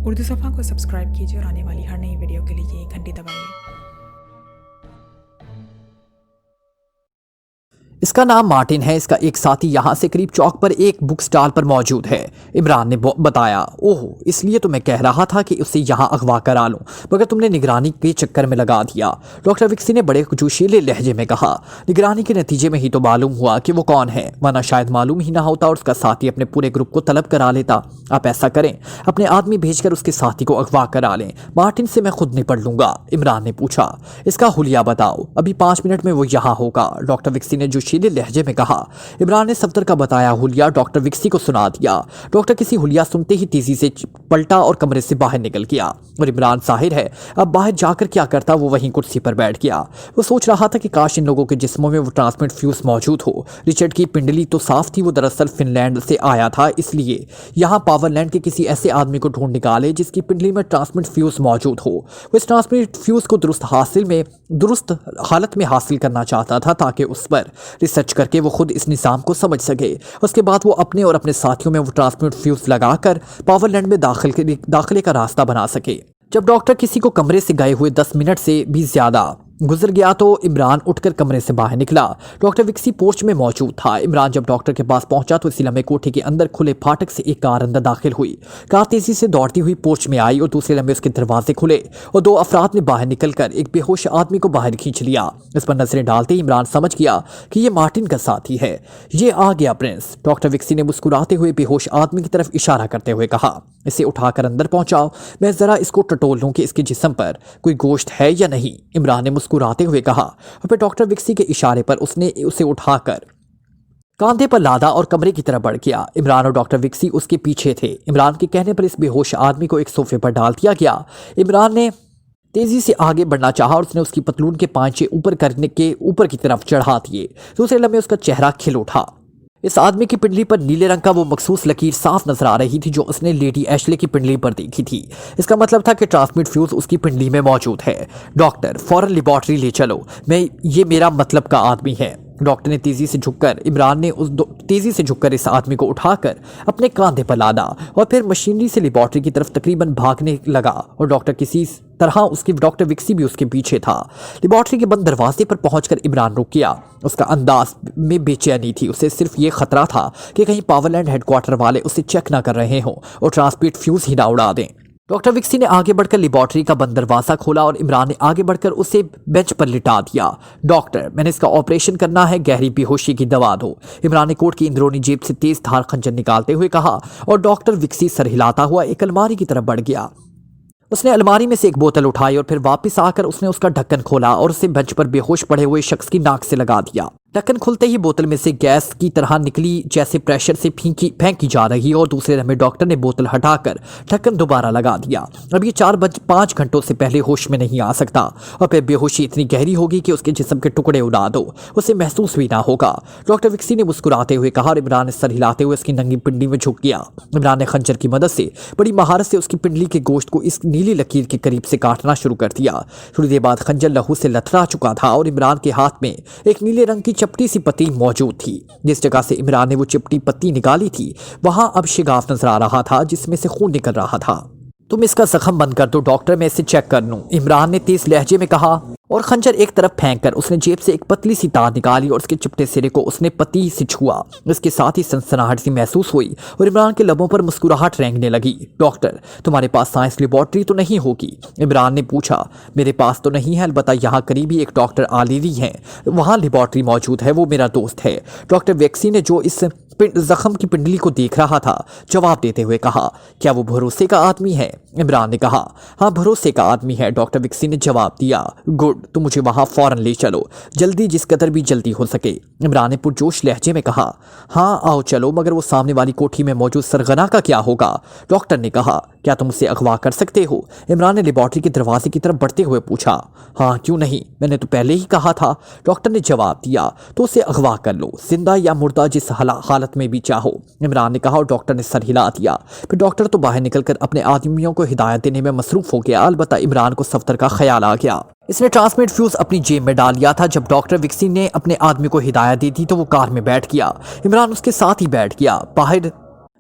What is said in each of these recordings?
उर्दू सफ़ा को सब्सक्राइब कीजिए और आने वाली हर नई वीडियो के लिए घंटी दबाइए। इसका नाम मार्टिन है। इसका एक साथी यहाँ से करीब चौक पर एक बुक स्टॉल पर मौजूद है। इमरान ने बताया, ओह, इसलिए तो मैं कह रहा था कि उसे यहाँ अगवा करा लूं, मगर तुमने निगरानी के चक्कर में लगा दिया। डॉक्टर विक्सी ने बड़े जोशीले लहजे में कहा, निगरानी के नतीजे में ही तो मालूम हुआ कि वो कौन है, वरना शायद मालूम ही ना होता और उसका साथी अपने पूरे ग्रुप को तलब करा लेता। आप ऐसा करें, अपने आदमी भेजकर उसके साथी को अगवा करा लें। मार्टिन से मैं खुद निपट लूंगा। इमरान ने पूछा, इसका हुलिया बताओ, अभी 5 मिनट में वो यहाँ होगा। डॉक्टर विक्सी ने जोशीले लहजे में कहा। इमरान ने सफदर का बताया हुलिया डॉक्टर विक्सी को सुना दिया। डॉक्टर किसी हुलिया सुनते ही तेजी से पलटा और कमरे से बाहर निकल गया। और इमरान जाहिर है अब बाहर जाकर क्या करता, वो वहीं कुर्सी पर बैठ गया। वो सोच रहा था कि काश इन लोगों के जिस्मों में वो ट्रांसमिट फ्यूज मौजूद हो। रिचर्ड की पिंडली तो साफ थी, वो दरअसल फिनलैंड से आया था, इसलिए यहाँ पावरलैंड के किसी ऐसे आदमी को ढूंढ निकाले जिसकी पिंडली में ट्रांसमिट फ्यूज मौजूद हो। वो इस ट्रांसमिट फ्यूज को दुरुस्त हालत में हासिल करना चाहता था ताकि उस पर रिसर्च करके वो खुद इस निज़ाम को समझ सके। उसके बाद वो अपने और अपने साथियों में वो ट्रांसमिट फ्यूज लगाकर पावरलैंड में दाखिले का रास्ता बना सके। जब डॉक्टर किसी को कमरे से गए हुए 10 मिनट से भी ज्यादा गुजर गया तो इमरान उठकर कमरे से बाहर निकला। डॉक्टर विक्सी पोर्च में मौजूद था। इमरान जब डॉक्टर के पास पहुंचा तो इसी लम्हे कोठे के अंदर खुले फाटक से एक कार अंदर दाखिल हुई। कार तेजी से दौड़ती हुई पोर्च में आई और दूसरे लम्हे उसके दरवाजे खुले और 2 अफराद ने बाहर निकलकर एक बेहोश आदमी को बाहर खींच लिया। इस पर नजरें डालते ही इमरान समझ गया कि ये मार्टिन का साथी है। ये आ गया प्रिंस। डॉक्टर विक्सी ने मुस्कुराते हुए बेहोश आदमी की तरफ इशारा करते हुए कहा, इसे उठाकर अंदर पहुंचाओ, मैं जरा इसको टटोल लूं कि इसके जिस्म पर कोई गोश्त है या नहीं। इमरान ने मुस्कुराते हुए कहा और फिर डॉक्टर विक्सी के इशारे पर उसने उसे उठाकर कांधे पर लादा और कमरे की तरफ बढ़ गया। इमरान और डॉक्टर विक्सी उसके पीछे थे। इमरान के कहने पर इस बेहोश आदमी को एक सोफे पर डाल दिया गया। इमरान ने तेजी से आगे बढ़ना चाहा और उसने उसकी पतलून के पांचे ऊपर की तरफ चढ़ा दिए। दूसरे लम्हे उसका चेहरा खिल उठा। इस आदमी की पिंडली पर नीले रंग का वो मखसूस लकीर साफ नजर आ रही थी जो उसने लेडी एशले की पिंडली पर देखी थी। इसका मतलब था कि ट्रांसमिट फ्यूज उसकी पिंडली में मौजूद है। डॉक्टर, फौरन लेबोरेटरी ले चलो, ये मेरा मतलब का आदमी है। डॉक्टर ने तेजी से झुककर इस आदमी को उठाकर अपने कांधे पर लादा और फिर मशीनरी से लेबोरेटरी की तरफ तकरीबन भागने लगा और डॉक्टर विक्सी भी उसके पीछे था। लेबोरेटरी के बंद दरवाजे पर पहुंचकर इमरान रुक गया। उसका अंदाज में बेचैनी थी। उसे सिर्फ ये खतरा था कि कहीं पावरलैंड हेडक्वार्टर वाले उसे चेक ना कर रहे हों और ट्रांसमिट फ्यूज ही ना उड़ा दें। डॉक्टर विक्सी ने आगे बढ़कर लेबोरेटरी का बंद दरवाजा खोला और इमरान ने आगे बढ़कर उसे बेंच पर लिटा दिया। डॉक्टर, मैंने इसका ऑपरेशन करना है, गहरी बेहोशी की दवा दो। इमरान ने कोट की इंदरूनी जेब से तेज धार खंजर निकालते हुए कहा और डॉक्टर विक्सी सर हिलाता हुआ एक अलमारी की तरफ बढ़ गया। उसने अलमारी में से एक बोतल उठाई और फिर वापस आकर उसने उसका ढक्कन खोला और उसे बेंच पर बेहोश पड़े हुए शख्स की नाक से लगा दिया। ढक्कन खुलते ही बोतल में से गैस की तरह निकली जैसे प्रेशर से फेंकी जा रही और दूसरे लम्हे डॉक्टर ने बोतल हटाकर ढक्कन दोबारा लगा दिया। अब ये 4-5 घंटों से पहले होश में नहीं आ सकता और फिर बेहोशी इतनी गहरी होगी कि उसके जिस्म के टुकड़े उड़ा दो, उसे महसूस भी ना होगा। डॉक्टर विक्सी ने मुस्कुराते हुए कहा और इमरान ने सर हिलाते हुए उसकी नंगी पिंडली में झुक गया। इमरान ने खंजर की मदद से बड़ी महारत से उसकी पिंडली के गोश्त को इस नीली लकीर के करीब से काटना शुरू कर दिया। थोड़ी देर बाद खंजर लहू से लथड़ा चुका था और इमरान के हाथ में एक नीले रंग की चपटी सी पत्ती मौजूद थी। जिस जगह से इमरान ने वो चिपटी पत्ती निकाली थी वहां अब शिगाफ नजर आ रहा था जिसमें से खून निकल रहा था। तुम इसका जख्म बंद कर दो डॉक्टर, मैं इसे चेक कर लूं, इमरान ने तेज लहजे में कहा और खंजर एक तरफ फेंककर उसने जेब से एक पतली सी तार निकाली और उसके चिपटे सिरे को उसने पत्ती से छुआ। इसके साथ ही सनसनाहट सी महसूस हुई और इमरान के लबों पर मुस्कुराहट रेंगने लगी। डॉक्टर, तुम्हारे पास साइंस लेबोरेटरी तो नहीं होगी? इमरान ने पूछा। मेरे पास तो नहीं है, अलबत्ता यहाँ करीब ही एक डॉक्टर आलिरी है, वहाँ लेबोरेटरी मौजूद है, वो मेरा दोस्त है। डॉक्टर विक्सी ने जो इस जख्म की पिंडली को देख रहा था जवाब देते हुए कहा, क्या वो भरोसे का आदमी है? इमरान ने कहा, हाँ, भरोसे का आदमी है। डॉक्टर विक्सी ने जवाब दिया। गुड, तो मुझे वहां फौरन ले चलो, जल्दी, जिस कदर भी जल्दी हो सके। इमरान ने पुरजोश लहजे में कहा, हाँ आओ चलो, मगर वो सामने वाली कोठी में मौजूद सरगना का क्या होगा? डॉक्टर ने कहा, क्या तुम उसे अगवा कर सकते हो? इमरान ने लेबोरेटरी के दरवाजे की तरफ बढ़ते हुए पूछा। हाँ, क्यों नहीं, मैंने तो पहले ही कहा था, डॉक्टर ने जवाब दिया। तो उसे अगवा कर लो, जिंदा या मुर्दा, जिस हालत में भी चाहो, इमरान ने कहा और डॉक्टर ने सर हिला दिया। फिर डॉक्टर तो बाहर निकलकर अपने आदमियों को हिदायत देने में मसरूफ हो गया। अलबत्ता इमरान को सफदर का ख्याल आ गया। इसने ट्रांसमिट फ्यूज अपनी जेब में डाल लिया था। जब डॉक्टर विक्सी ने अपने आदमी को हिदायत दी थी तो वो कार में बैठ गया। इमरान उसके साथ ही बैठ गया। बाहर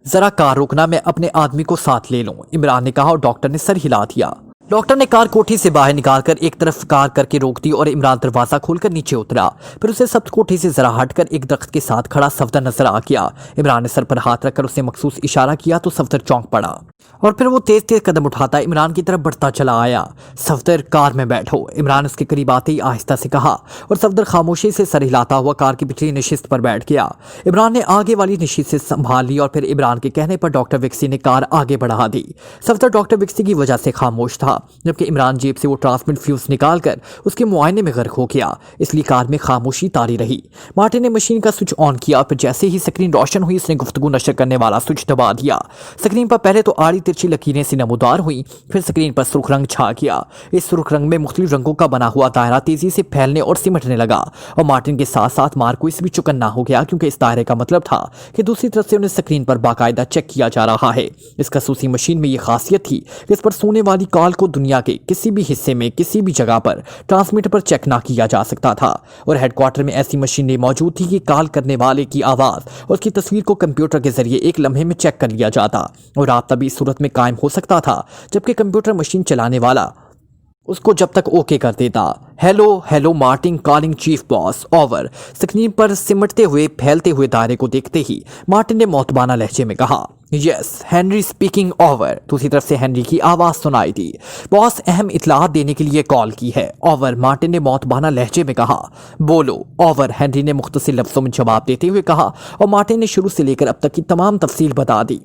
जरा कार रोकना, मैं अपने आदमी को साथ ले लूं, इमरान ने कहा और डॉक्टर ने सर हिला दिया। डॉक्टर ने कार कोठी से बाहर निकालकर एक तरफ कार करके रोक दी और इमरान दरवाजा खोलकर नीचे उतरा। फिर उसे सब्ज कोठी से जरा हटकर एक दरख्त के साथ खड़ा सफदर नजर आ गया। इमरान ने सर पर हाथ रखकर उसे मखसूस इशारा किया तो सफदर चौंक पड़ा और फिर वो तेज तेज कदम उठाता इमरान की तरफ बढ़ता चला आया। सफदर, कार में बैठो, इमरान उसके करीब आते ही आहिस्ता से कहा और सफदर खामोशी से सर हिलाता हुआ कार की पिछली नशिस्त पर बैठ गया। इमरान ने आगे वाली नशिस्त से संभाल ली और फिर इमरान के कहने पर डॉक्टर विक्सी ने कार आगे बढ़ा दी। सफदर डॉक्टर विक्सी की वजह से खामोश था, जबकि इमरान जेब से वो ट्रांसमिट फ्यूज निकालकर उसके मुआयने में गर्क हो गया, इसलिए कार में खामोशी तारी रही। मार्टिन ने मशीन का स्विच ऑन किया, फिर जैसे ही स्क्रीन रोशन हुई उसने गुफ्तगू नशर करने वाला स्विच दबा दिया। स्क्रीन पर पहले तो आड़ी तिरछी लकीरें सी नमूदार हुई, फिर स्क्रीन पर सुर्ख रंग छा गया। इस सुर्ख रंग में मुख्तलिफ रंगों का बना हुआ दायरा तेजी से फैलने और सिमटने लगा और मार्टिन के साथ साथ मार्कोइस भी चौकन्ना हो गया, क्योंकि इस दायरे का मतलब था कि दूसरी तरफ से उन्हें स्क्रीन पर बाकायदा चेक किया जा रहा है। इस खसूसी मशीन में यह खासियत थी कि इस पर सोने वाली कॉल को दुनिया के किसी भी हिस्से में किसी भी जगह पर ट्रांसमीटर पर चेक ना किया जा सकता था और हेडक्वार्टर में ऐसी मशीनें मौजूद थी कि कॉल करने वाले की आवाज और उसकी तस्वीर को कंप्यूटर के जरिए एक लम्हे में चेक कर लिया जाता और राब्ता भी इस सूरत में कायम हो सकता था जबकि कंप्यूटर मशीन चलाने वाला उसको जब तक ओके कर देता। Hello hello Martin calling chief boss, over. Screen पर सिमटते हुए फैलते हुए दायरे को देखते ही मार्टिन ने मौतबाना लहजे में कहा, यस हेनरी स्पीकिंग, ओवर। दूसरी तरफ से हेनरी की आवाज सुनाई दी। बॉस अहम इत्तलात देने के लिए कॉल की है, ओवर। मार्टिन ने मौतबाना लहजे में कहा। बोलो, ओवर। हेनरी ने मुख्तसर लफ्जों में जवाब देते हुए कहा और मार्टिन ने शुरू से लेकर अब तक की तमाम तफसील बता दी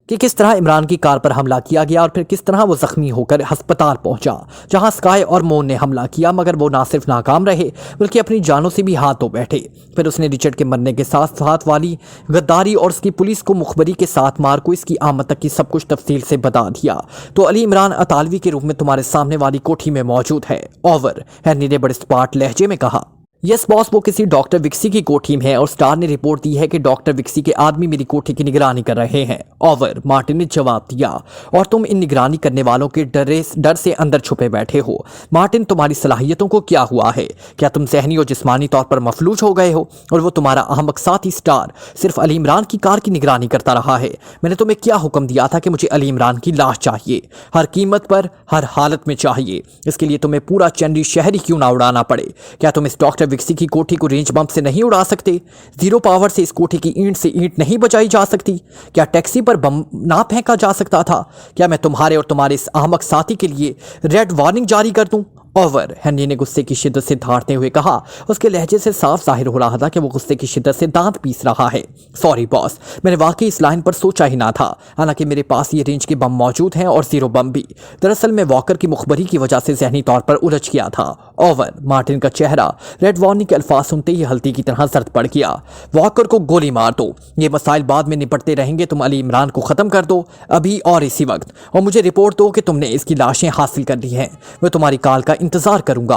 कि किस तरह इमरान की कार पर हमला किया गया और फिर किस तरह वो जख्मी होकर अस्पताल पहुंचा, जहां स्काई और मोन ने हमला किया, मगर वो ना सिर्फ नाकाम रहे बल्कि अपनी जानों से भी हाथ धो बैठे। फिर उसने रिचर्ड के मरने के साथ साथ वाली गद्दारी और उसकी पुलिस को मुखबरी के साथ मार्को इसकी आमद तक की सब कुछ तफसील से बता दिया। तो अली इमरान अतालवी के रूप में तुम्हारे सामने वाली कोठी में मौजूद है, ओवर। हेनरी ने बड़े स्पार्ट लहजे में कहा। यस बॉस, वो किसी डॉक्टर विक्सी की कोठी में है और स्टार ने रिपोर्ट दी है कि डॉक्टर विक्सी के आदमी मेरी कोठी की निगरानी कर रहे हैं, ओवर। मार्टिन ने जवाब दिया। और तुम इन निगरानी करने वालों के डर से अंदर छुपे बैठे हो। मार्टिन, तुम्हारी सलाहियतों को क्या हुआ है? क्या तुम जहनी और जिस्मानी तौर पर मफलूज हो गए हो? और वो तुम्हारा अहमक साथी स्टार सिर्फ अली इमरान की कार की निगरानी करता रहा है। मैंने तुम्हें क्या हुक्म दिया था कि मुझे अली इमरान की लाश चाहिए, हर कीमत पर, हर हालत में चाहिए। इसके लिए तुम्हें पूरा चंडी शहर ही क्यों ना उड़ाना पड़े? क्या तुम इस डॉक्टर विक्सी की कोठी को रेंज बम से नहीं उड़ा सकते? जीरो पावर से इस कोठी की ईंट से ईंट नहीं बचाई जा सकती? क्या टैक्सी पर बम ना फेंका जा सकता था? क्या मैं तुम्हारे और तुम्हारे इस अहमक साथी के लिए रेड वार्निंग जारी कर दूं, ओवर। हेनरी ने गुस्से की शिद्दत से धारते हुए कहा। उसके लहजे से साफ जाहिर हो रहा था कि वो गुस्से की शिद्दत से दांत पीस रहा है। सॉरी बॉस, मैंने वाकई इस लाइन पर सोचा ही ना था, हालांकि मेरे पास ये रेंज के बम मौजूद हैं और जीरो बम भी। दरअसल मैं वॉकर की मुखबरी की वजह से जहनी तौर पर उलझ गया था, ओवर। मार्टिन का चेहरा रेड वार्निंग के अल्फाज सुनते ही हल्दी की तरह जर्द पड़ गया। वॉकर को गोली मार दो, ये मसाइल बाद में निपटते रहेंगे, तुम अली इमरान को खत्म कर दो अभी और इसी वक्त, और मुझे रिपोर्ट दो कि तुमने इसकी लाशें हासिल कर ली हैं। मैं तुम्हारी कॉल का इंतजार करूंगा।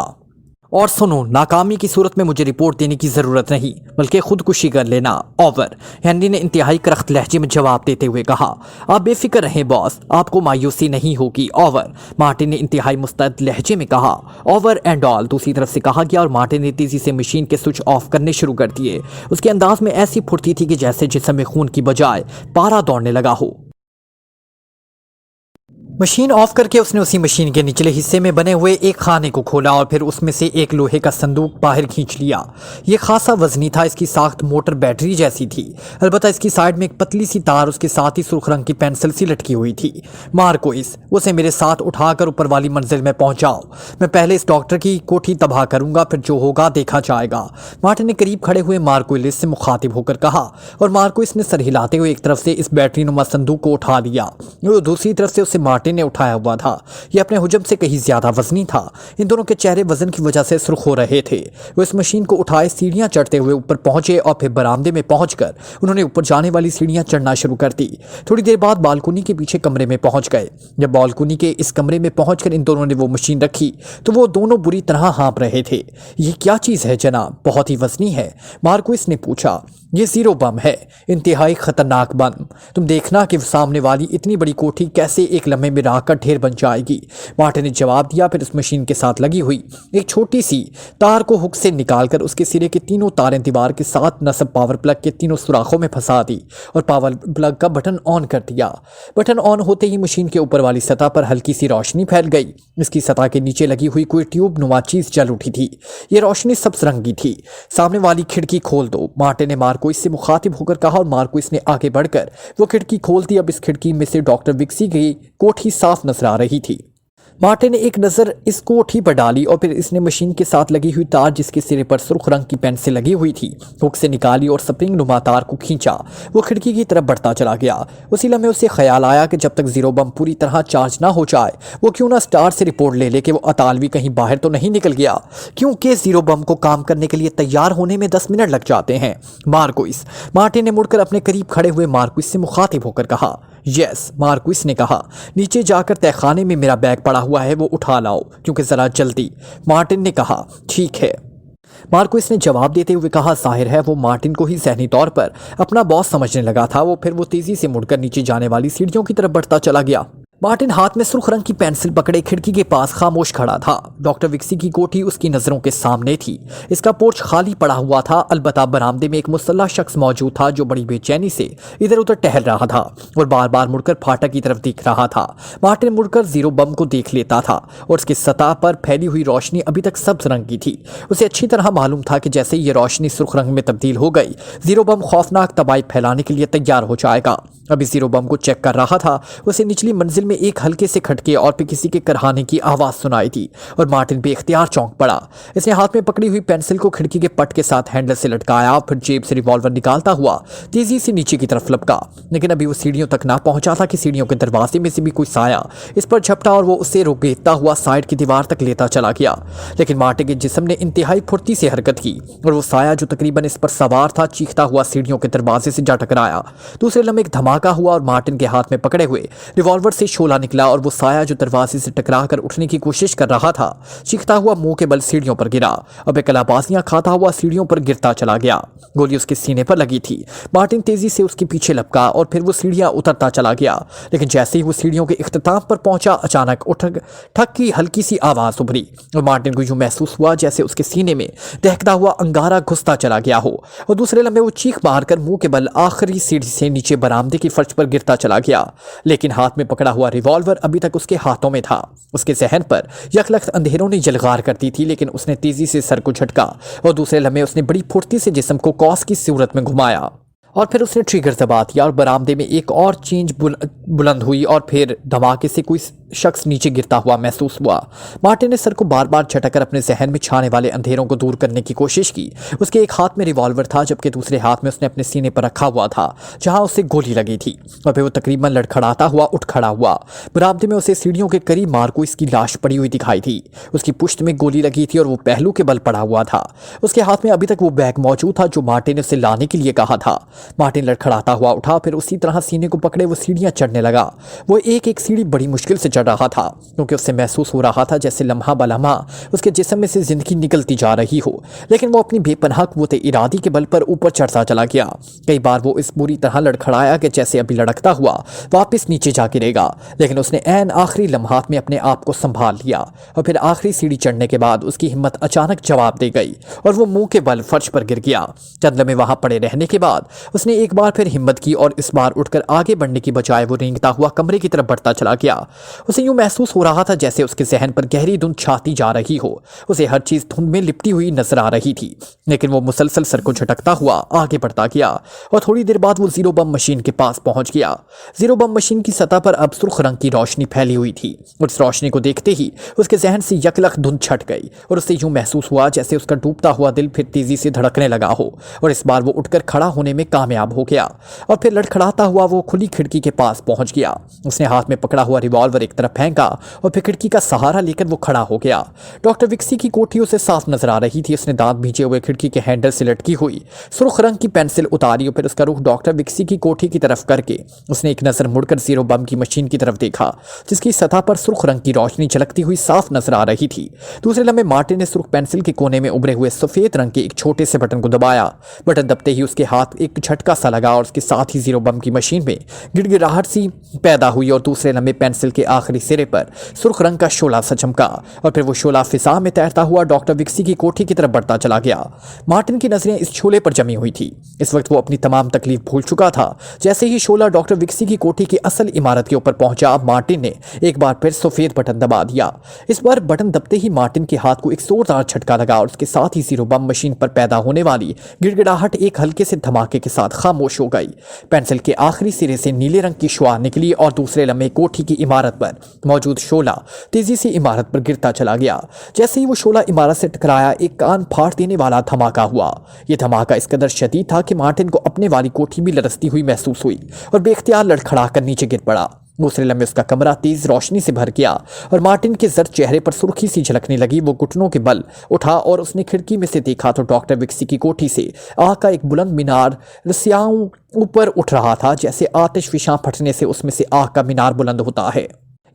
और सुनो, नाकामी की सूरत में मुझे रिपोर्ट देने की जरूरत नहीं, बल्कि खुदकुशी कर लेना, ओवर। हेनरी ने इंतहाई करख्त लहजे में जवाब देते हुए कहा। आप बेफिक्र रहें बॉस, आपको मायूसी नहीं होगी, ओवर। मार्टिन ने इंतहाई मुस्तैद लहजे में कहा। ओवर एंड ऑल, दूसरी तरफ से कहा गया और मार्टिन ने तेजी से मशीन के स्विच ऑफ करने शुरू कर दिए। उसके अंदाज में ऐसी फुर्ती थी कि जैसे जिस्म में खून की बजाय पारा दौड़ने लगा हो। मशीन ऑफ करके उसने उसी मशीन के निचले हिस्से में बने हुए एक खाने को खोला और फिर उसमें से एक लोहे का संदूक बाहर खींच लिया। यह खासा वजनी था, इसकी साख्त मोटर बैटरी जैसी थी, अलबत्ता इसकी साइड में एक पतली सी तार, उसके साथ ही सुर्ख रंग की पेंसिल सी लटकी हुई थी। मार्कोइस, उसे मेरे साथ उठाकर ऊपर वाली मंजिल में पहुंचाओ। मैं पहले इस डॉक्टर की कोठी तबाह करूंगा, फिर जो होगा देखा जाएगा। मार्टिन ने करीब खड़े हुए मार्कोइस से मुखातिब होकर कहा और मार्कोइस ने सर हिलाते हुए एक तरफ से इस बैटरी नुमा संदूक को उठा लिया, दूसरी तरफ से उसे मार्टिन ने उठाया हुआ था। यह अपने हुजम से कहीं ज्यादा वजनी था। इन दोनों के चेहरे वजन की वजह से सुर्ख हो रहे थे। वो इस मशीन को उठाए सीढ़ियां चढ़ते हुए ऊपर पहुंचे और फिर बरामदे में पहुंचकर उन्होंने ऊपर जाने वाली सीढ़ियां चढ़ना शुरू कर दी। थोड़ी देर बाद बालकोनी के पीछे कमरे में पहुंच गए। जब बालकोनी के इस कमरे में पहुंचकर इन दोनों ने वो मशीन रखी तो वो दोनों बुरी तरह हाँप रहे थे। ये क्या चीज है जनाब, बहुत ही वजनी है, मार्कोइस ने पूछा। ये जीरो बम है, इंतहाई खतरनाक बम। तुम देखना कि सामने वाली इतनी बड़ी कोठी कैसे एक लम्हे में राख का ढेर बन जाएगी। मार्टिन ने जवाब दिया। फिर उस मशीन के साथ लगी हुई एक छोटी सी तार को हुक से निकालकर उसके सिरे के तीनों तारें दीवार के साथ नस्ब पावर प्लग के तीनों सुराखों में फंसा दी और पावर प्लग का बटन ऑन कर दिया। बटन ऑन होते ही मशीन के ऊपर वाली सतह पर हल्की सी रोशनी फैल गई। इसकी सतह के नीचे लगी हुई कोई ट्यूब नुमा चीज जल उठी थी। यह रोशनी सब्ज रंग की थी। सामने वाली खिड़की खोल दो, मार्टिन ने मार्कोइस से मुखातिब होकर कहा और मार्कोइस ने आगे बढ़कर वो खिड़की खोल दी। अब इस खिड़की में से डॉक्टर विक्सी की कोठी साफ नजर आ रही थी। मार्टिन ने एक नज़र इस कोठी पर डाली और फिर इसने मशीन के साथ लगी हुई तार जिसके सिरे पर सुर्ख रंग की पेंसिल लगी हुई थी हुक से निकाली और स्प्रिंग नुमा तार को खींचा। वो खिड़की की तरफ बढ़ता चला गया। उसी लम्हे उसे ख्याल आया कि जब तक जीरो बम पूरी तरह चार्ज ना हो जाए वो क्यों ना स्टार से रिपोर्ट ले कि वो अतालवी कहीं बाहर तो नहीं निकल गया, क्योंकि जीरो बम को काम करने के लिए तैयार होने में 10 मिनट लग जाते हैं। मार्टिन ने मुड़कर अपने करीब खड़े हुए मार्कोइस से मुखातिब होकर कहा। यस, मार्कोइस ने कहा। नीचे जाकर तहखाने में मेरा बैग पड़ा हुआ है, वो उठा लाओ क्योंकि जरा जल्दी। मार्टिन ने कहा ठीक है। मार्कोइस ने जवाब देते हुए कहा। जाहिर है वो मार्टिन को ही ज़हनी तौर पर अपना बॉस समझने लगा था। वो तेजी से मुड़कर नीचे जाने वाली सीढ़ियों की तरफ बढ़ता चला गया। मार्टिन हाथ में सुर्ख रंग की पेंसिल पकड़े खिड़की के पास खामोश खड़ा था। डॉक्टर विक्सी की कोठी उसकी नजरों के सामने थी। इसका पोर्च खाली पड़ा हुआ था। अलबत्ता बरामदे में एक मुसल्लह शख्स मौजूद था जो बड़ी बेचैनी से इधर उधर टहल रहा था और बार बार मुड़कर फाटक की तरफ देख रहा था। मार्टिन मुड़कर जीरो बम को देख लेता था और उसकी सतह पर फैली हुई रोशनी अभी तक सब्ज रंग की थी। उसे अच्छी तरह मालूम था कि जैसे ये रोशनी सुर्ख रंग में तब्दील हो गई जीरो बम खौफनाक तबाही फैलाने के लिए तैयार हो जाएगा। अभी जीरो बम को चेक कर रहा था। उसे निचली मंजिल में एक हल्के से खटके और फिर किसी के करहाने की आवाज सुनाई थी और मार्टिन बेख्तियार चौंक पड़ा। इसने हाथ में पकड़ी हुई पेंसिल को खिड़की के पट के साथ हैंडल से लटकाया, फिर जेब से रिवॉल्वर निकालता हुआ तेजी से नीचे की तरफ लपका। लेकिन अभी वो सीढ़ियों तक ना पहुंचा था कि सीढ़ियों के दरवाजे में से भी कोई साया इस पर झपटा और वो उसे रोकेता हुआ साइड की दीवार तक लेता चला गया। लेकिन मार्टिन के जिस्म ने इंतहाई फुर्ती से हरकत की और वो साया जो तकरीबन इस पर सवार था चीखता हुआ सीढ़ियों के दरवाजे से जा टकराया। दूसरे लम्हे एक धमाका हुआ और मार्टिन के हाथ में पकड़े हुए रिवॉल्वर से शोला निकला और वो साया जो दरवाजे से टकराकर उठने की कोशिश कर रहा था चीखता हुआ मुंह के बल सीढ़ियों पर गिरा और कलाबाजियां खाता हुआ सीढ़ियों पर गिरता चला गया। गोली उसके सीने पर लगी थी। मार्टिन तेजी से उसके पीछे लपका और फिर वो सीढ़ियां उतरता चला गया। लेकिन जैसे ही वो सीढ़ियों के इख्तिताम पर पहुंचा अचानक ठक की हल्की सी आवाज उभरी और मार्टिन को यूं महसूस हुआ जैसे उसके सीने में दहकता हुआ अंगारा घुसता चला गया हो और दूसरे लम्हे वो चीख मारकर मुंह के बल आखिरी सीढ़ी से नीचे बरामदे की फर्श पर गिरता चला गया। लेकिन हाथ में पकड़ा हुआ रिवॉल्वर अभी तक उसके हाथों में था। उसके जहन पर यकलख्त अंधेरों ने जलगार कर दी थी। लेकिन उसने तेजी से सर को झटका और दूसरे लम्हे उसने बड़ी फुर्ती से जिस्म को कॉस की सूरत में घुमाया और फिर उसने ट्रिगर दबा दिया और बरामदे में एक और चेंज बुलंद हुई और फिर धमाके से कोई शख्स नीचे गिरता हुआ महसूस हुआ। मार्टिन ने सर को बार बार झटकर अपने जहन में छाने वाले अंधेरों को दूर करने की कोशिश की। उसके एक हाथ में रिवॉल्वर था जबकि दूसरे हाथ में उसने अपने सीने पर रखा हुआ था जहां उसे गोली लगी थी और फिर वो तकरीबन लड़खड़ाता हुआ उठ खड़ा हुआ। बरामदे में उसे सीढ़ियों के करीब मार्कोइस की लाश पड़ी हुई दिखाई थी। उसकी पुश्त में गोली लगी थी और वो पहलू के बल पड़ा हुआ था। उसके हाथ में अभी तक वो बैग मौजूद था जो मार्टिन ने उसे लाने के लिए कहा था। मार्टिन लड़खड़ाता हुआ उठा, फिर उसी तरह सीने को पकड़े वो सीढ़ियां चढ़ने लगा। वो एक एक सीढ़ी बड़ी मुश्किल से चढ़ रहा था क्योंकि उससे महसूस हो रहा था जैसे लम्हा ब लम्हा उसके जिस्म में से जिंदगी निकलती जा रही हो। लेकिन वो अपनी बेपनाह क़ुव्वत इरादी के बल पर ऊपर चढ़ता चला गया। कई बार वो इस बुरी तरह लड़खड़ाया कि जैसे अभी लड़कता हुआ वापस नीचे जा गिरेगा। लेकिन उसने ऐन आखिरी लम्हात में अपने आप को संभाल लिया और फिर आखिरी सीढ़ी चढ़ने के बाद उसकी हिम्मत अचानक जवाब दे गई और वो मुंह के बल फर्श पर गिर गया। चंद लम्हे वहां पड़े रहने के बाद उसने एक बार फिर हिम्मत की और इस बार उठकर आगे बढ़ने की बजाय वो रेंगता हुआ कमरे की तरफ बढ़ता चला गया। उसे यूं महसूस हो रहा था जैसे उसके जहन पर गहरी धुंध छाती जा रही हो। उसे हर चीज धुंध में लिपटी हुई नजर आ रही थी। लेकिन वो मुसलसल सर को झटकता हुआ आगे बढ़ता गया और थोड़ी देर बाद वो जीरो बम मशीन के पास पहुंच गया। जीरो बम मशीन की सतह पर अब सुर्ख रंग की रोशनी फैली हुई थी और इस रोशनी को देखते ही उसके जहन से यकलख धुंध छट गई और उसे यूं महसूस हुआ जैसे उसका डूबता हुआ दिल फिर तेजी से धड़कने लगा हो और इस बार वो उठकर खड़ा होने में कामयाब कामयाब हो गया और फिर लड़खड़ाता हुआ वो खुली खिड़की के पास पहुंच गया। उसने हाथ में पकड़ा हुआ रिवॉल्वर एक तरफ फेंका और फिर खिड़की का सहारा लेकर वो खड़ा हो गया। डॉक्टर विक्सी की कोठी उसे साफ नजर आ रही थी। उसने दांत भींचे हुए खिड़की के हैंडल से लटकी हुई सुर्ख रंग की पेंसिल उतारी और फिर उसका रुख डॉक्टर विक्सी की कोठी की तरफ करके उसने एक नजर मुड़कर जीरो बम की मशीन की तरफ देखा, जिसकी सतह पर सुर्ख रंग की रोशनी झलकती हुई साफ नजर आ रही थी। दूसरे लम्हे मार्टिन ने सुर्ख पेंसिल के कोने में उभरे हुए सफेद रंग के एक छोटे से बटन को दबाया। बटन दबते ही उसके हाथ एक झटका सा लगा और उसके साथ ही जीरो बम की मशीन में गिड़गिड़ाहट सी पैदा हुई और दूसरे लम्हे पेंसिल के आखिरी सिरे पर सुर्ख रंग का शोला सा चमका और फिर वो शोला फिजा में तैरता हुआ डॉक्टर विक्सी की कोठी की तरफ बढ़ता चला गया। मार्टिन की नजरें इस शोले पर जमी हुई थी। इस वक्त वो अपनी तमाम तकलीफ भूल चुका था। जैसे ही शोला डॉक्टर विक्सी की कोठी की असल इमारत के ऊपर पहुंचा, मार्टिन ने एक बार फिर सफेद बटन दबा दिया। इस बार बटन दबते ही मार्टिन के हाथ को एक जोरदार झटका लगा और उसके साथ ही जीरो बम मशीन पर पैदा होने वाली गिड़गिड़ाहट एक हल्के से धमाके के साथ खामोश हो गई। पेंसिल के आखिरी सिरे से नीले रंग की शुआ निकली और दूसरे लम्हे कोठी की इमारत पर मौजूद शोला तेजी से इमारत पर गिरता चला गया। जैसे ही वो शोला इमारत से टकराया, एक कान फाड़ देने वाला धमाका हुआ। यह धमाका इस कदर शदीद था कि मार्टिन को अपने वाली कोठी भी लरसती हुई महसूस हुई और बेख्तियार लड़खड़ा कर नीचे गिर पड़ा। दूसरे लम्हे उसका कमरा तेज रोशनी से भर गया और मार्टिन के जर्द चेहरे पर सुर्खी सी झलकने लगी। वो घुटनों के बल उठा और उसने खिड़की में से देखा तो डॉक्टर विक्सी की कोठी से आग का एक बुलंद मीनार रस्सियाओं ऊपर उठ रहा था। जैसे आतिशफिशां फटने से उसमें से आग का मीनार बुलंद होता है।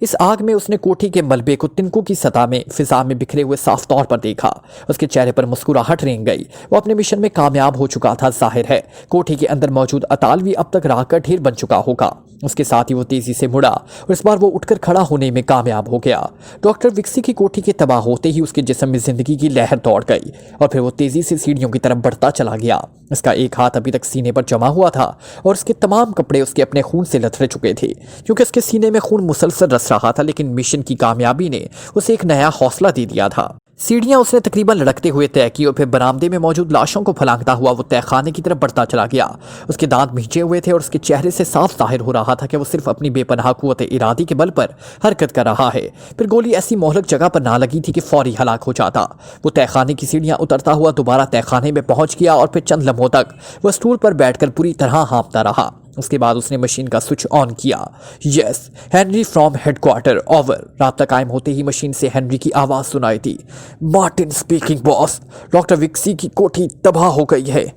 इस आग में उसने कोठी के मलबे को तिनकों की सतह में फिजा में बिखरे हुए साफ तौर पर देखा। उसके चेहरे पर मुस्कुराहट रेंग गई। वो अपने मिशन में कामयाब हो चुका था। जाहिर है कोठी के अंदर मौजूद अतालवी अब तक राख का ढेर बन चुका होगा। उसके साथ ही वो तेजी से मुड़ा और इस बार वो उठकर खड़ा होने में कामयाब हो गया। डॉक्टर विक्सी की कोठी के तबाह होते ही उसके जिस्म में जिंदगी की लहर दौड़ गई और फिर वो तेजी से सीढ़ियों की तरफ बढ़ता चला गया। उसका एक हाथ अभी तक सीने पर जमा हुआ था और उसके तमाम कपड़े उसके अपने खून से लथड़े चुके थे, क्योंकि उसके सीने में खून मुसलसल रस रहा था। लेकिन मिशन की कामयाबी ने उसे एक नया हौसला दे दिया था। सीढ़ियां उसने तकरीबन लड़कते हुए तय की और फिर बरामदे में मौजूद लाशों को फलांगता हुआ वो तहखाने की तरफ बढ़ता चला गया। उसके दांत भींचे हुए थे और उसके चेहरे से साफ जाहिर हो रहा था कि वो सिर्फ अपनी बेपनाह कुव्वत इरादी के बल पर हरकत कर रहा है। फिर गोली ऐसी मोहलक जगह पर ना लगी थी कि फौरी हलाक हो जाता। वो तहखाने की सीढ़ियां उतरता हुआ दोबारा तहखाने में पहुंच गया और फिर चंद लम्हों तक वह स्टूल पर बैठकर पूरी तरह हाँफता रहा। उसके बाद उसने मशीन का स्विच ऑन किया। Yes, Henry from headquarter, over. राब्ता कायम होते ही मशीन से हेनरी की आवाज सुनाई थी। मार्टिन स्पीकिंग बॉस, डॉक्टर विक्सी की कोठी तबाह हो गई है।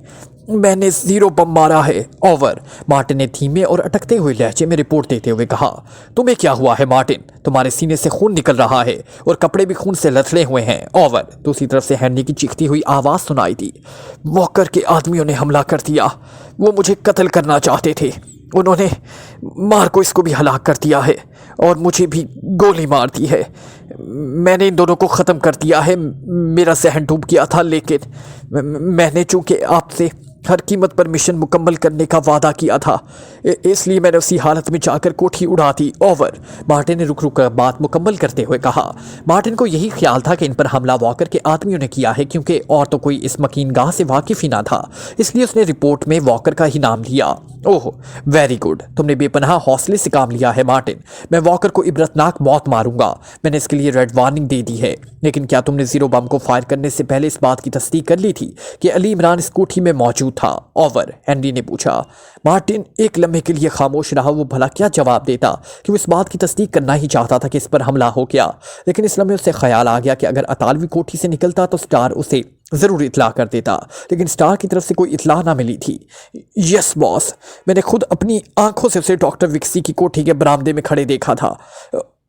मैंने जीरो बम मारा है, ओवर। मार्टिन ने धीमे और अटकते हुए लहजे में रिपोर्ट देते हुए कहा। तुम्हें क्या हुआ है मार्टिन? तुम्हारे सीने से खून निकल रहा है और कपड़े भी खून से लथड़े हुए हैं, ओवर। दूसरी तरफ से हेनरी की चीखती हुई आवाज सुनाई दी। वॉकर के आदमियों ने हमला कर दिया। वो मुझे कत्ल करना चाहते थे। उन्होंने मार्कोइस को भी हलाक कर दिया है और मुझे भी गोली मार दी है। मैंने इन दोनों को ख़त्म कर दिया है। मेरा जहन डूब गया था, लेकिन मैंने चूंकि आपसे हर कीमत पर मिशन मुकम्मल करने का वादा किया था, इसलिए मैंने उसी हालत में जाकर कोठी उड़ा दी, ओवर। मार्टिन ने रुक रुक कर बात मुकम्मल करते हुए कहा। मार्टिन को यही ख्याल था कि इन पर हमला वॉकर के आदमियों ने किया है, क्योंकि और तो कोई इस मकीनगाह से वाकिफ ही ना था। इसलिए उसने रिपोर्ट में वॉकर का ही नाम लिया। ओह, वेरी गुड, तुमने बेपनाह हौसले से काम लिया है मार्टिन। मैं वॉकर को इबरतनाक मौत मारूंगा। मैंने इसके लिए रेड वार्निंग दे दी है। लेकिन क्या तुमने जीरो बम को फायर करने से पहले इस बात की तस्दीक कर ली थी कि अली इमरान इस कोठी में मौजूद था, ओवर? हेनरी ने पूछा। मार्टिन एक लम्हे के लिए खामोश रहा। वो भला क्या जवाब देता कि वो इस बात की तस्दीक करना ही चाहता था कि इस पर हमला हो गया। लेकिन इस लम्हे उसे ख्याल आ गया कि अगर अतालवी कोठी से निकलता तो स्टार उसे जरूर इतला कर देता, लेकिन स्टार की तरफ से कोई इतला ना मिली थी। यस बॉस, मैंने खुद अपनी आंखों से उसे डॉक्टर विक्सी की कोठी के बरामदे में खड़े देखा था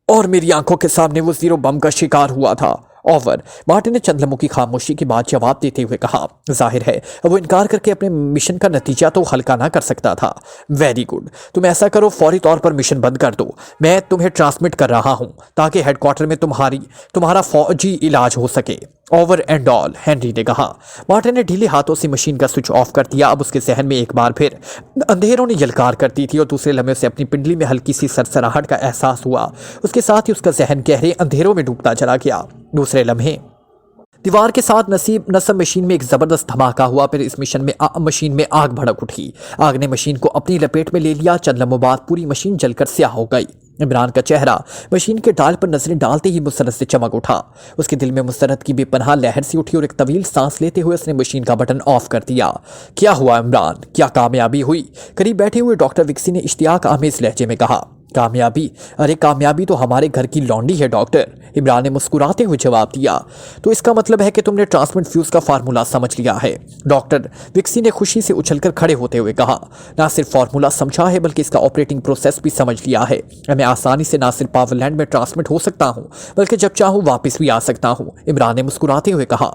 और मेरी आंखों के सामने वो जीरो बम का शिकार हुआ था, ओवर। मार्टिन ने चंद लम्हों की खामोशी के बाद जवाब देते हुए कहा। जाहिर है वो इनकार करके अपने मिशन का नतीजा तो हल्का ना कर सकता था। वेरी गुड, तुम ऐसा करो, फौरी तौर पर मिशन बंद कर दो। मैं तुम्हें ट्रांसमिट कर रहा हूं ताकि हेडक्वार्टर में तुम्हारा फौजी इलाज हो सके, ओवर एंड ऑल, हेनरी ने कहा। मार्टिन ने ढीले हाथों से मशीन का स्विच ऑफ कर दिया। अब उसके जहन में एक बार फिर अंधेरों ने यलकार करती थी और दूसरे लम्हे से अपनी पिंडली में हल्की सी सरसराहट का एहसास हुआ। उसके साथ ही उसका जहन गहरे अंधेरों में डूबता चला गया। दूसरे लम्हे दीवार के साथ नसब मशीन में एक जबरदस्त धमाका हुआ। फिर इस मशीन में आग भड़क उठी। आग ने मशीन को अपनी लपेट में ले लिया। चंद लम्हों बाद पूरी मशीन जलकर स्याह हो गई। इमरान का चेहरा मशीन के डायल पर नजरें डालते ही मुसरत से चमक उठा। उसके दिल में मुसरत की बेपनाह लहर सी उठी और एक तवील सांस लेते हुए उसने मशीन का बटन ऑफ कर दिया। क्या हुआ इमरान, क्या कामयाबी हुई? करीब बैठे हुए डॉक्टर विक्सी ने इश्तियाक आमेज लहजे में कहा। कामयाबी? अरे कामयाबी तो हमारे घर की लौंडी है डॉक्टर, इमरान ने मुस्कुराते हुए जवाब दिया। तो इसका मतलब है कि तुमने ट्रांसमिट फ्यूज का फार्मूला समझ लिया है, डॉक्टर विक्सी ने खुशी से उछलकर खड़े होते हुए कहा। ना सिर्फ फार्मूला समझा है बल्कि इसका ऑपरेटिंग प्रोसेस भी समझ लिया है। मैं आसानी से ना सिर्फ पावरलैंड में ट्रांसमिट हो सकता हूं बल्कि जब चाहूं वापस भी आ सकता हूं, इमरान ने मुस्कुराते हुए कहा।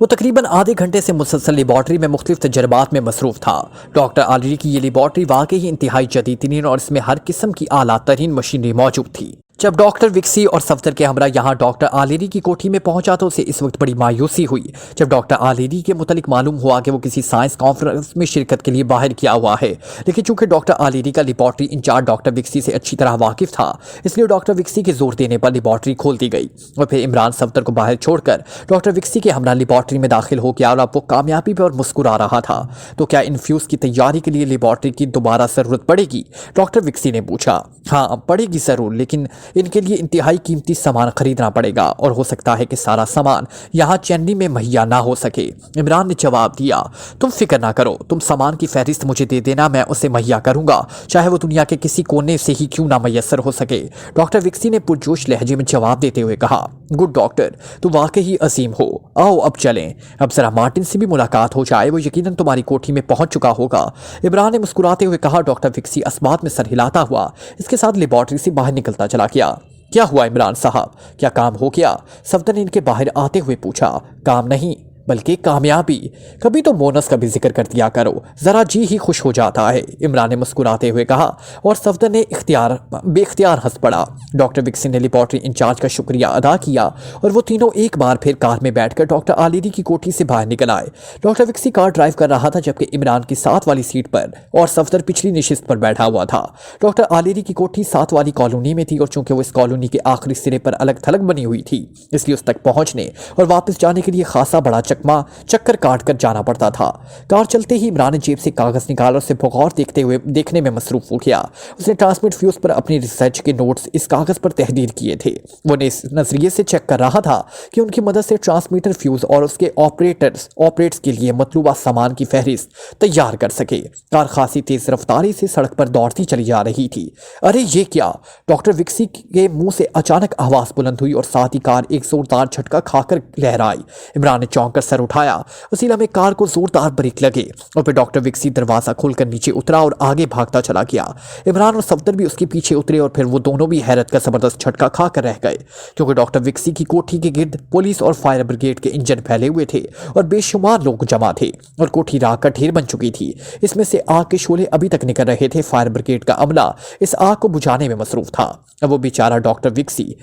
वो तकरीबन आधे घंटे से मुसलसल लेबॉर्ट्री में मुख्तलिफ तजर्बात में मसरूफ था। डॉक्टर आलिरी की ये लेबॉर्ट्री वाकई ही इंतहाई जदीदतरीन और इसमें हर किस्म की आला तरीन मशीनरी मौजूद थी। जब डॉक्टर विक्सी और सफदर के हमरा यहाँ डॉक्टर आलिरी की कोठी में पहुंचा तो उसे इस वक्त बड़ी मायूसी हुई जब डॉक्टर आलिरी के मुतालिक मालूम हुआ कि वो किसी साइंस कॉन्फ्रेंस में शिरकत के लिए बाहर किया हुआ है। लेकिन चूंकि डॉक्टर आलिरी का लेबॉर्ट्री इंचार्ज डॉक्टर विक्सी से अच्छी तरह वाकिफ था, इसलिए डॉक्टर विक्सी के जोर देने पर लेबॉर्ट्री खोल दी गई और फिर इमरान सफदर को बाहर छोड़कर डॉक्टर विक्सी के हमरा लेबॉर्ट्री में दाखिल हो गया और अब वो कामयाबी पर मुस्कुरा रहा था। तो क्या इन्फ्यूज की तैयारी के लिए लेबॉर्ट्री की दोबारा जरूरत पड़ेगी? डॉक्टर विक्सी ने पूछा। हाँ पड़ेगी जरूर, लेकिन इनके लिए इंतहाई कीमती सामान खरीदना पड़ेगा और हो सकता है कि सारा सामान यहाँ चेन्नई में मुहैया ना हो सके, इमरान ने जवाब दिया। तुम फिक्र ना करो, तुम सामान की फहरिस्त मुझे दे देना, मैं उसे मुहैया करूंगा, चाहे वो दुनिया के किसी कोने से ही क्यों ना मैसर हो सके, डॉक्टर विक्सी ने पुरजोश लहजे में जवाब देते हुए कहा। गुड डॉक्टर, तुम वाकई अजीम हो। आओ अब चलें, अब जरा मार्टिन से भी मुलाकात हो जाए, वो यकीनन तुम्हारी कोठी में पहुंच चुका होगा, इमरान ने मुस्कुराते हुए कहा। डॉक्टर विक्सी अस्बात में सर हिलाता हुआ इसके साथ लेबॉर्ट्री से बाहर निकलता चला गया। क्या हुआ इमरान साहब, क्या काम हो गया? सफदर ने इनके बाहर आते हुए पूछा। काम नहीं बल्कि कामयाबी। कभी तो बोनस का भी जिक्र कर दिया करो, जरा जी ही खुश हो जाता है, इमरान ने मुस्कुराते हुए कहा और सफदर ने बेख्तियार हंस पड़ा। डॉक्टर विक्सी ने लेबॉर्ट्री इंचार्ज का शुक्रिया अदा किया और वो तीनों एक बार फिर कार में बैठकर डॉक्टर आलिरी की कोठी से बाहर निकल आए। डॉक्टर विक्सी कार ड्राइव कर रहा था जबकि इमरान की साथ वाली सीट पर और सफदर पिछली नशिस्त पर बैठा हुआ था। डॉक्टर आलिरी की कोठी साथ वाली कॉलोनी में थी और चूंकि वो इस कॉलोनी के आखिरी सिरे पर अलग थलग बनी हुई थी, इसलिए उस तक पहुंचने और वापस जाने के लिए खासा बड़ा चक्कर काट कर जाना पड़ता था। कार चलते ही इमरान ने जेब से कागज निकाला और उसे बगौर देखने में मसरूफ हो गया। उसने ट्रांसमिट फ्यूज पर अपनी रिसर्च के नोट्स इस कागज पर तहरीर किए थे। वो इस नजरिए से चेक कर रहा था कि उनकी मदद से ट्रांसमीटर फ्यूज और उसके ऑपरेट्स के लिए मतलूबा सामान की फहरिस्त तैयार कर सके। कार खासी तेज रफ्तारी से सड़क पर दौड़ती चली जा रही थी। अरे ये क्या? डॉक्टर विक्सी के मुंह से अचानक आवाज बुलंद हुई और साथ ही कार एक जोरदार झटका खाकर लहराई। इमरान ने चौंक कर सर उठाया। उसी लम्हे कार को जोरदार ब्रेक लगे और फिर डॉक्टर विक्सी दरवाजा खोलकर नीचे उतरा और आगे भागता चला गया। इमरान और सफदर भी उसके पीछे उतरे और फिर वो दोनों भी हैरत का जबरदस्त झटका खाकर रह गए, क्योंकि डॉक्टर विक्सी की कोठी के गिर्द पुलिस और फायर ब्रिगेड के इंजन फैले हुए थे और बेशुमार लोग जमा थे और कोठी राख का ढेर बन चुकी थी। इसमें से आग के शोले अभी तक निकल रहे थे। फायर ब्रिगेड का अमला इस आग को बुझाने में मसरूफ था। अब वो बेचारा डॉक्टर विक्सी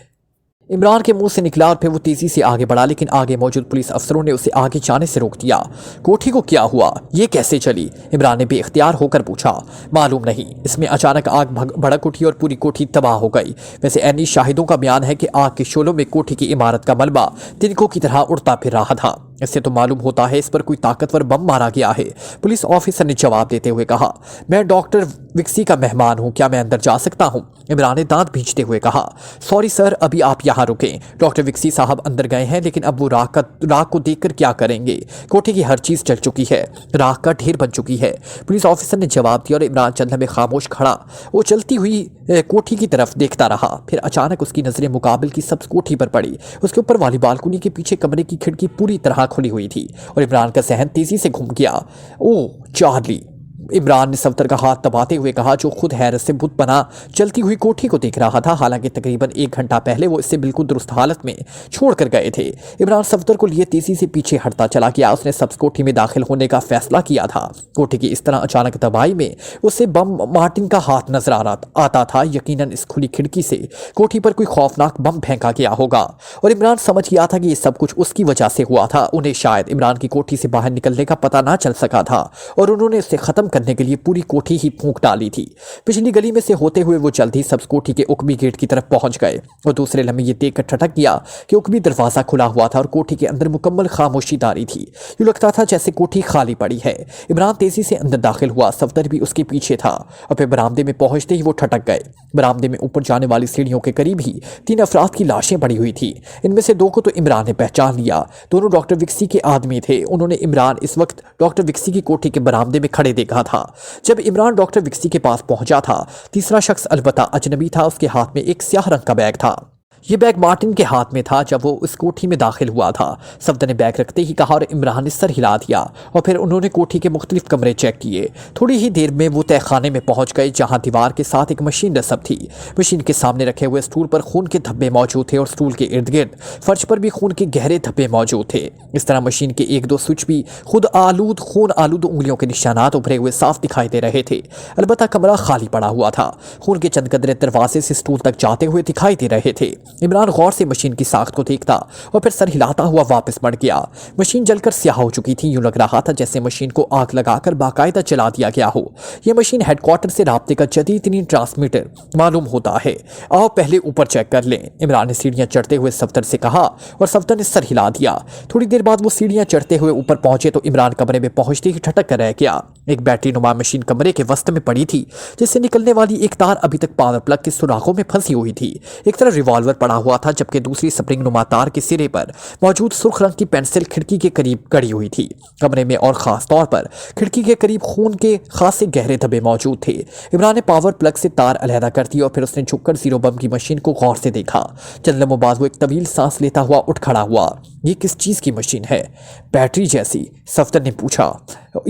इमरान के मुंह से निकला और फिर वो तेजी से आगे बढ़ा, लेकिन आगे मौजूद पुलिस अफसरों ने उसे आगे जाने से रोक दिया। कोठी को क्या हुआ, ये कैसे चली? इमरान ने बेख्तियार होकर पूछा। मालूम नहीं, इसमें अचानक आग भड़क उठी और पूरी कोठी तबाह हो गई। वैसे ऐनी शाहिदों का बयान है कि आग के शोलों में कोठी की इमारत का मलबा तिनकों की तरह उड़ता फिर रहा था। इससे तो मालूम होता है इस पर कोई ताकतवर बम मारा गया है, पुलिस ऑफिसर ने जवाब देते हुए कहा। मैं डॉक्टर विक्सी का मेहमान हूं, क्या मैं अंदर जा सकता हूं? इमरान ने दांत भींचते हुए कहा। सॉरी सर, अभी आप यहाँ रुकें। डॉक्टर विक्सी साहब अंदर गए हैं, लेकिन अब वो राख को देखकर क्या करेंगे? कोठी की हर चीज जल चुकी है, राख का ढेर बन चुकी है, पुलिस ऑफिसर ने जवाब दिया और इमरान चंद में खामोश खड़ा वो चलती हुई कोठी की तरफ देखता रहा। फिर अचानक उसकी नजरें मुकाबिल की सब कोठी पर पड़ी। उसके ऊपर वाली बालकनी के पीछे कमरे की खिड़की पूरी तरह खुली हुई थी और इमरान का सहन तेजी से घूम गया। ओ चार्ली, इमरान ने सफदर का हाथ दबाते हुए कहा, जो खुद हैरत से बुत बना चलती हुई कोठी को देख रहा था। हालांकि तकरीबन 1 घंटा पहले वो इससे बिल्कुल दुरुस्त हालत में छोड़कर गए थे। इमरान सफदर को लिए तेजी से पीछे हटता चला गया। उसने सब कोठी में दाखिल होने का फैसला किया था। कोठी की इस तरह अचानक दबाई में उसे बम मार्टिन का हाथ नजर आता था। यकीनन इस खुली खिड़की से कोठी पर कोई खौफनाक बम फेंका गया होगा और इमरान समझ गया था कि ये सब कुछ उसकी वजह से हुआ था। उन्हें शायद इमरान की कोठी से बाहर निकलने का पता ना चल सका था और उन्होंने उसे खत्म करने करने के लिए पूरी कोठी ही फूंक डाली थी। पिछली गली में से होते हुए वो जल्दी सब्ज कोठी के उकबी गेट की तरफ पहुंच गए और दूसरे लम्हे ये देखकर ठटक गया कि उकबी दरवाजा खुला हुआ था और कोठी के अंदर मुकम्मल खामोशी तारी थी। यूं लगता था जैसे कोठी खाली पड़ी है। इमरान तेजी से अंदर दाखिल हुआ, सफदर भी उसके पीछे था और फिर बरामदे में पहुंचते ही वो ठटक गए। बरामदे में ऊपर जाने वाली सीढ़ियों के करीब ही 3 अफराद की लाशें पड़ी हुई थी। इनमें से 2 को तो इमरान ने पहचान लिया। दोनों डॉक्टर विक्सी के आदमी थे। उन्होंने इमरान इस वक्त डॉक्टर विक्सी की कोठी के बरामदे में खड़े देखा था। जब इमरान डॉक्टर विक्सी के पास पहुंचा था, तीसरा शख्स अलबत्ता अजनबी था। उसके हाथ में एक स्याह रंग का बैग था। ये बैग मार्टिन के हाथ में था जब वो उस कोठी में दाखिल हुआ था। सफदर ने बैग रखते ही कहा और इमरान ने सर हिला दिया और फिर उन्होंने कोठी के मुख्तलिफ कमरे चेक किए। थोड़ी ही देर में वो तहखाने में पहुंच गए जहां दीवार के साथ एक मशीन नस्ब थी। मशीन के सामने रखे हुए स्टूल पर खून के धब्बे मौजूद थे और स्टूल के इर्द गिर्द फर्श पर भी खून के गहरे धब्बे मौजूद थे। इस तरह मशीन के 1-2 स्विच भी खून आलूद उंगलियों के निशानात उभरे हुए साफ दिखाई दे रहे थे। अलबत्ता कमरा खाली पड़ा हुआ था। खून के चंद कतरे दरवाजे से स्टूल तक जाते हुए दिखाई दे रहे थे। इमरान गौर से मशीन की साख्त को देखता और फिर सर हिलाता हुआ वापस बढ़ गया। मशीन जलकर स्याह हो चुकी थी। यूं लग रहा था जैसे मशीन को आग लगाकर बाकायदा चला दिया गया हो। यह मशीन हेडक्वार्टर से राब्ते का जदीदतरीन ट्रांसमीटर मालूम होता है। आओ पहले ऊपर चेक कर लें, इमरान ने सीढ़ियां चढ़ते हुए सफदर से कहा और सफदर ने सर हिला दिया। थोड़ी देर बाद वो सीढ़ियां चढ़ते हुए ऊपर पहुंचे तो इमरान कमरे में पहुंचते ही ठटक कर रह गया। एक बैटरी नुमा मशीन कमरे के वस्त में पड़ी थी, जिससे निकलने वाली एक तार अभी तक पावर प्लग के सुराखों में फंसी हुई थी। एक तरफ रिवॉल्वर पड़ा हुआ था जबकि दूसरी स्प्रिंग नुमा तार के सिरे पर मौजूद सुर्ख रंग की पेंसिल खिड़की के करीब गड़ी हुई थी। कमरे में और खास तौर पर खिड़की के करीब खून के खासे गहरे धब्बे मौजूद थे। इमरान ने पावर प्लग से तार अलहदा कर दी और फिर उसने झुककर जीरो बम की मशीन को गौर से देखा। चंद लम्हों बाद वो एक तवील सांस लेता हुआ उठ खड़ा हुआ। ये किस चीज की मशीन है? बैटरी जैसी, सफदर ने पूछा।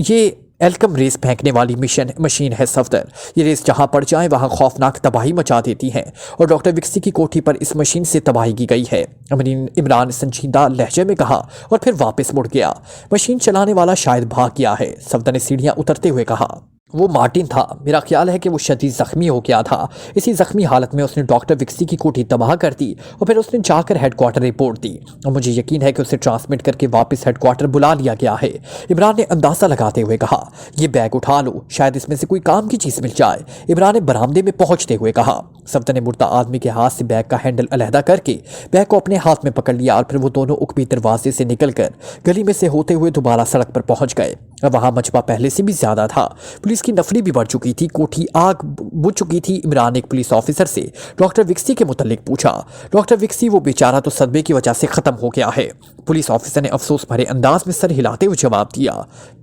ये एल्कम रेस फेंकने वाली मशीन है सफदर। ये रेस जहां पड़ जाए वहां खौफनाक तबाही मचा देती है और डॉक्टर विक्सी की कोठी पर इस मशीन से तबाही की गई है, इमरान ने संजीदा लहजे में कहा और फिर वापस मुड़ गया। मशीन चलाने वाला शायद भाग गया है, सफदर ने सीढ़ियां उतरते हुए कहा। वो मार्टिन था। मेरा ख्याल है कि वो शदीद जख्मी हो गया था। इसी जख्मी हालत में उसने डॉक्टर विक्सी की कोठी तबाह कर दी और फिर उसने जाकर हेडक्वार्टर रिपोर्ट दी और मुझे यकीन है कि उसे ट्रांसमिट करके वापस हेडक्वार्टर बुला लिया गया है। इमरान ने अंदाजा लगाते हुए कहा। ये बैग उठा लो, शायद इसमें से कोई काम की चीज़ मिल जाए, इमरान ने बरामदे में पहुंचते हुए कहा। सफदर ने मुर्दा आदमी के हाथ से बैग का हैंडल अलहदा करके बैग को अपने हाथ में पकड़ लिया और फिर वो दोनों उकबी दरवाजे से निकलकर गली में से होते हुए दोबारा सड़क पर पहुंच गए। वहां मचबा पहले से भी ज्यादा था। पुलिस की नफरी भी बढ़ चुकी थी। कोठी आग बुझ चुकी थी। इमरान ने एक पुलिस ऑफिसर से डॉक्टर विक्सी के मुतल्लिक पूछा। डॉक्टर विक्सी, वो बेचारा तो सदमे की वजह से खत्म हो गया है। पुलिस ऑफिसर ने अफसोस भरे अंदाज में सर हिलाते हुए जवाब दिया।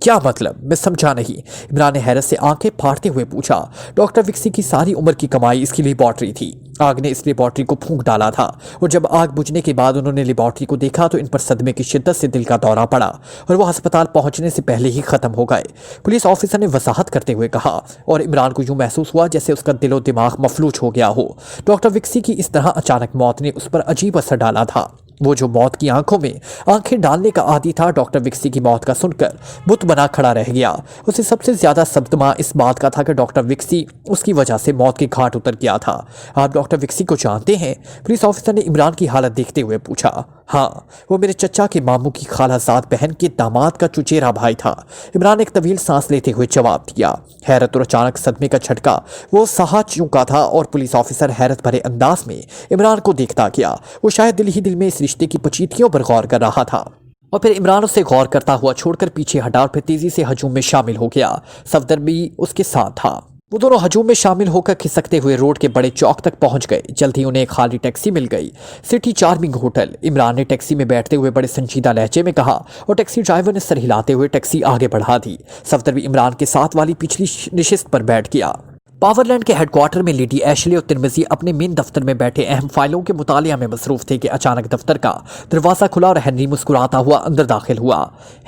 क्या मतलब? मैं समझा नहीं, इमरान ने हैरत से आंखें फाड़ते हुए पूछा। डॉक्टर विक्सी की सारी उम्र की कमाई इसकी लेबॉर्ट्री थी। आग ने इस लेबॉर्ट्री को फूंक डाला था और जब आग बुझने के बाद उन्होंने लेबॉर्ट्री को देखा तो इन पर सदमे की शिद्दत से दिल का दौरा पड़ा और वो अस्पताल पहुंचने से पहले ही खत्म हो गए, पुलिस ऑफिसर ने वजाहत करते हुए कहा। और इमरान को यूं महसूस हुआ जैसे उसका दिलो दिमाग मफलूज हो गया हो। डॉक्टर विक्सी की इस तरह अचानक मौत ने उस पर अजीब असर डाला था। वो जो मौत की आंखों में आंखें डालने का आदी था, डॉक्टर विक्सी की मौत का सुनकर बुत बना खड़ा रह गया। उसे सबसे ज्यादा सदमा इस बात का था कि डॉक्टर विक्सी उसकी वजह से मौत के घाट उतर गया था। आप डॉक्टर विक्सी को जानते हैं? पुलिस ऑफिसर ने इमरान की हालत देखते हुए पूछा। हाँ, वो मेरे चचा के मामू की खालाजाद बहन के दामाद का चुचेरा भाई था, इमरान ने एक तवील सांस लेते हुए जवाब दिया। हैरत और अचानक सदमे का झटका वो सहा चुका था और पुलिस ऑफिसर हैरत भरे अंदाज में इमरान को देखता गया। वो शायद दिल ही दिल में इस रिश्ते की पचीतियों पर गौर कर रहा था और फिर इमरान उसे गौर करता हुआ छोड़कर पीछे हटा और फिर तेजी से हजूम में शामिल हो गया। सफदर भी उसके साथ था। वो दोनों हजूम में शामिल होकर खिसकते हुए रोड के बड़े चौक तक पहुंच गए। जल्द ही उन्हें एक खाली टैक्सी मिल गई, सिटी चार्मिंग होटल। इमरान ने टैक्सी में बैठते हुए बड़े संजीदा लहजे में कहा और टैक्सी ड्राइवर ने सर हिलाते हुए टैक्सी आगे बढ़ा दी। सफदर भी इमरान के साथ वाली पिछली नशिस्त पर बैठ गया। पावरलैंड के हेडक्वार्टर में लेडी एशले और तिरमिजी अपने मेन दफ्तर में बैठे अहम फाइलों के मुतालिया में मसरूफ थे कि अचानक दफ्तर का दरवाजा खुला और हेनरी मुस्कुराता हुआ अंदर दाखिल हुआ।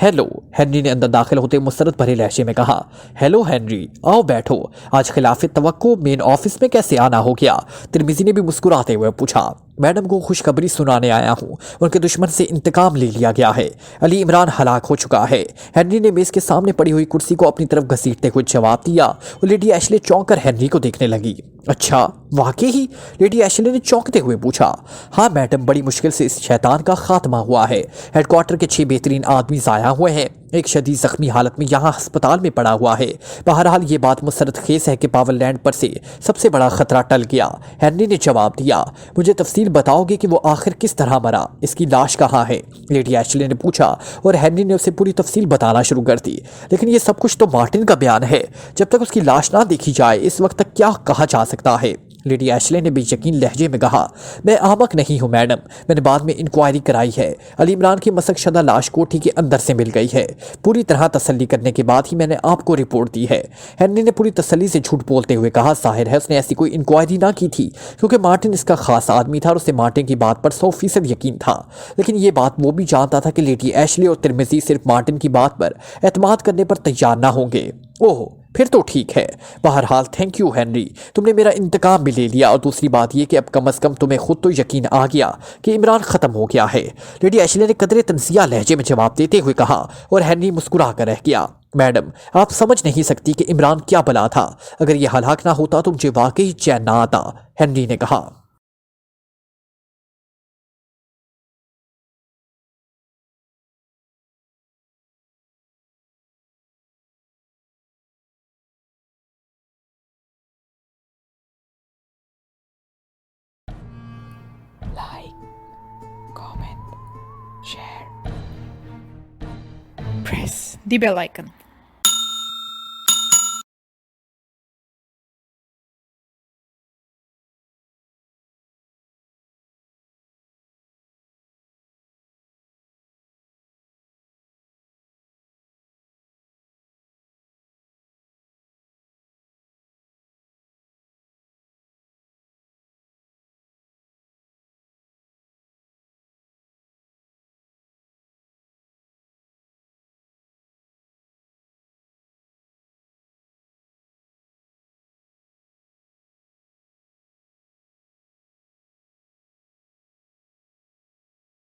हेलो, हेनरी ने अंदर दाखिल होते मुसरत भरे लहजे में कहा। हेलो हेनरी, आओ बैठो। आज खिलाफ तवक्को मेन ऑफिस में कैसे आना हो गया? तिरमिजी ने भी मुस्कुराते हुए पूछा। मैडम को खुशखबरी सुनाने आया हूँ, उनके दुश्मन से इंतकाम ले लिया गया है। अली इमरान हलाक हो चुका है। हेनरी ने मेज के सामने पड़ी हुई कुर्सी को अपनी तरफ घसीटते हुए जवाब दिया और लेडी एशले चौंक कर हेनरी को देखने लगी। अच्छा, वाकई ही? लेडी एशले ने चौंकते हुए पूछा। हाँ मैडम, बड़ी मुश्किल से इस शैतान का खात्मा हुआ है। हेडक्वार्टर के 6 बेहतरीन आदमी ज़ाया हुए हैं। एक शदीद जख्मी हालत में यहाँ अस्पताल में पड़ा हुआ है। बहरहाल ये बात मुसरत खेस है कि पावरलैंड पर से सबसे बड़ा खतरा टल गया। हेनरी ने जवाब दिया। मुझे तफसील बताओगे कि वो आखिर किस तरह मरा? इसकी लाश कहाँ है? लेडी एशले ने पूछा और हेनरी ने उसे पूरी तफसील बताना शुरू कर दी। लेकिन ये सब कुछ तो मार्टिन का बयान है। जब तक उसकी लाश ना देखी जाए इस वक्त तक क्या कहा जा सकता है? लेडी एशले ने बेयकीन लहजे में कहा। मैं आहमक नहीं हूं मैडम, मैंने बाद में इंक्वायरी कराई है। अली इमरान की मसकशदा लाश कोठी के अंदर से मिल गई है। पूरी तरह तसल्ली करने के बाद ही मैंने आपको रिपोर्ट दी है। हेनरी ने पूरी तसल्ली से झूठ बोलते हुए कहा। जाहिर है उसने ऐसी कोई इंक्वायरी ना की थी, क्योंकि मार्टिन इसका खास आदमी था और उसे मार्टिन की बात पर 100% यकीन था। लेकिन ये बात वो भी जानता था कि लेडी एशले और तिरमिजी सिर्फ मार्टिन की बात पर एतमाद करने पर तैयार ना होंगे। ओह, फिर तो ठीक है। बहरहाल थैंक यू हेनरी, तुमने मेरा इंतकाम भी ले लिया। और दूसरी बात यह कि अब कम अज़ कम तुम्हें खुद तो यकीन आ गया कि इमरान ख़त्म हो गया है। लेडी एशले ने कदरे तंजिया लहजे में जवाब देते हुए कहा और हेनरी मुस्कुरा कर रह गया। मैडम, आप समझ नहीं सकती कि इमरान क्या बला था। अगर यह हलाक ना होता तो मुझे वाकई चैन ना आता, हेनरी ने कहा। Like, comment, share, press the bell icon